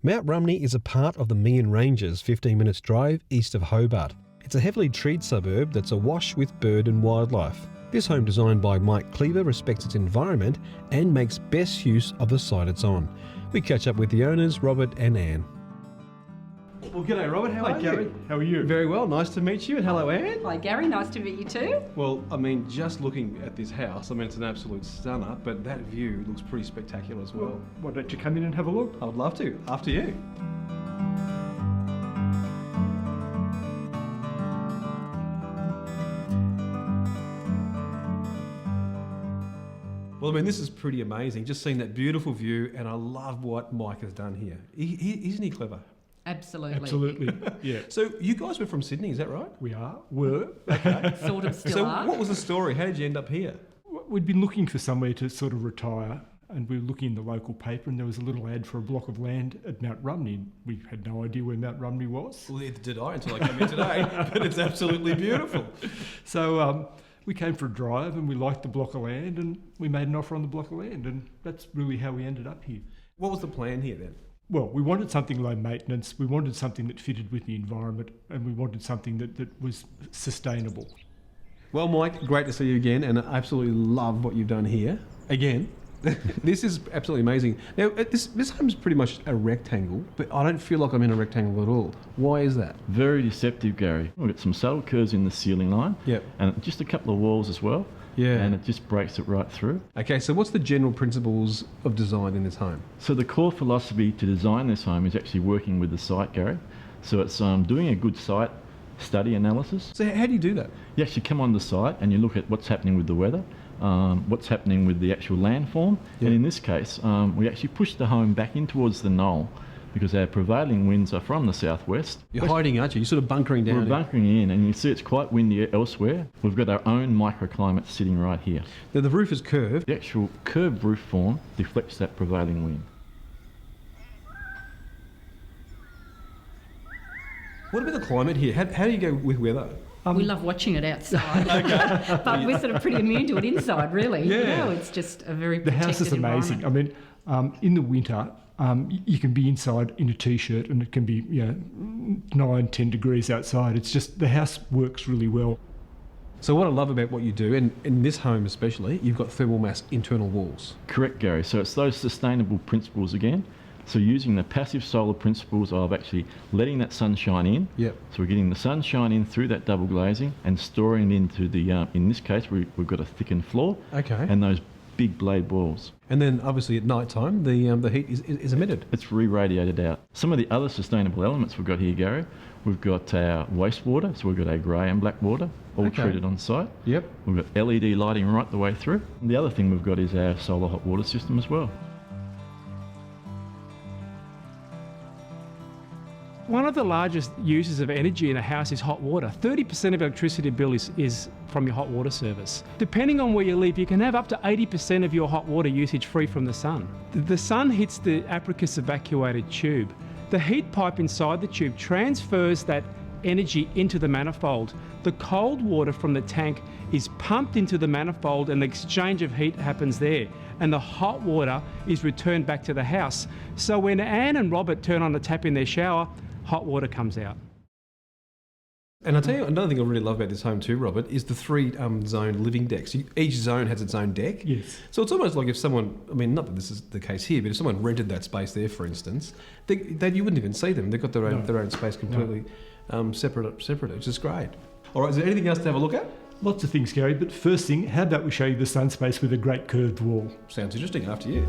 Mount Rumney is a part of the Meehan Ranges, 15 minutes drive east of Hobart. It's a heavily treed suburb that's awash with bird and wildlife. This home, designed by Mike Cleaver, respects its environment and makes best use of the site it's on. We catch up with the owners, Robert and Anne. Well, g'day Robert, how are you? Gary, how are you? Very well, nice to meet you, and hello Anne. Hi Gary, nice to meet you too. Well, I mean, just looking at this house, I mean, it's an absolute stunner, but that view looks pretty spectacular as well. Why don't you come in and have a look? I would love to, after you. Well, I mean, this is pretty amazing, just seeing that beautiful view, and I love what Mike has done here. Isn't he clever? Absolutely. Yeah. So you guys were from Sydney, is that right? Were. Okay. Sort of still So are. what was the story? How did you end up here? We'd been looking for somewhere to sort of retire, and we were looking in the local paper, and there was a little ad for a block of land at Mount Rumney. We had no idea where Mount Rumney was. Well, neither did I until I came in today, but it's absolutely beautiful. So we came for a drive, and we liked the block of land, and we made an offer on the block of land, and that's really how we ended up here. What was the plan here then? Well, we wanted something low maintenance, we wanted something that fitted with the environment, and we wanted something that was sustainable. Well, Mike, great to see you again, and I absolutely love what you've done here. Again, this is absolutely amazing. Now, this home's pretty much a rectangle, but I don't feel like I'm in a rectangle at all. Why is that? Very deceptive, Gary. We've got some subtle curves in the ceiling line. Yep. And just a couple of walls as well. Yeah. And it just breaks it right through. Okay, so what's the general principles of design in this home? So the core philosophy to design this home is actually working with the site, Gary. So it's doing a good site study analysis. So how do you do that? You actually come on the site and you look at what's happening with the weather, what's happening with the actual landform. Yep. And in this case, we actually push the home back in towards the knoll because our prevailing winds are from the southwest. You're hiding, aren't you? You're sort of bunkering down. We're bunkering in, and you see it's quite windy elsewhere. We've got our own microclimate sitting right here. Now the roof is curved. The actual curved roof form deflects that prevailing wind. What about the climate here? How do you go with weather? We love watching it outside, but we're sort of pretty immune to it inside, really. Yeah. You know, it's just a very The house is amazing. I mean, in the winter, you can be inside in a t-shirt and it can be 9, 10 degrees outside. It's just, the house works really well. So what I love about what you do, and in this home especially, you've got thermal mass internal walls. Correct, Gary. So it's those sustainable principles again. So using the passive solar principles of actually letting that sunshine in. Yep. So we're getting the sunshine in through that double glazing and storing it into the, in this case, we've got a thickened floor. Okay. And those big blade walls. And then obviously at night time, the heat is emitted. It's re-radiated out. Some of the other sustainable elements we've got here, Gary, we've got our wastewater, so we've got our grey and black water, all Okay. treated on site. Yep. We've got LED lighting right the way through. And the other thing we've got is our solar hot water system as well. One of the largest uses of energy in a house is hot water. 30% of electricity bill is from your hot water service. Depending on where you live, you can have up to 80% of your hot water usage free from the sun. The sun hits the Apricus evacuated tube. The heat pipe inside the tube transfers that energy into the manifold. The cold water from the tank is pumped into the manifold and the exchange of heat happens there. And the hot water is returned back to the house. So when Anne and Robert turn on the tap in their shower, hot water comes out. And I'll tell you another thing I really love about this home too, Robert, is the 3 zone living decks. Each zone has its own deck. Yes. So it's almost like if someone, I mean, not that this is the case here, but if someone rented that space there, for instance, you wouldn't even see them. They've got their own space completely separate, which is great. All right, is there anything else to have a look at? Lots of things, Gary, but first thing, how about we show you the sun space with a great curved wall? Sounds interesting, after you.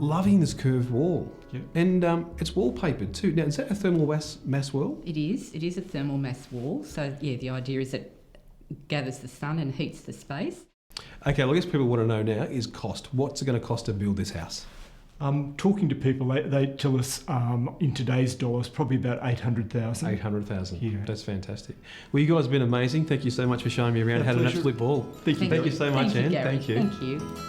Loving this curved wall. Yep. And it's wallpapered too. Now, is that a thermal mass wall? It is a thermal mass wall. So yeah, the idea is it gathers the sun and heats the space. Okay, well, I guess people want to know now is cost. What's it going to cost to build this house? Talking to people, they tell us in today's dollars, probably about 800,000. 800,000. Yeah. That's fantastic. Well, you guys have been amazing. Thank you so much for showing me around. My Had an pleasure. absolute ball. Thank you. Thank you so much, Thank you, Anne. Gary. Thank you. Thank you.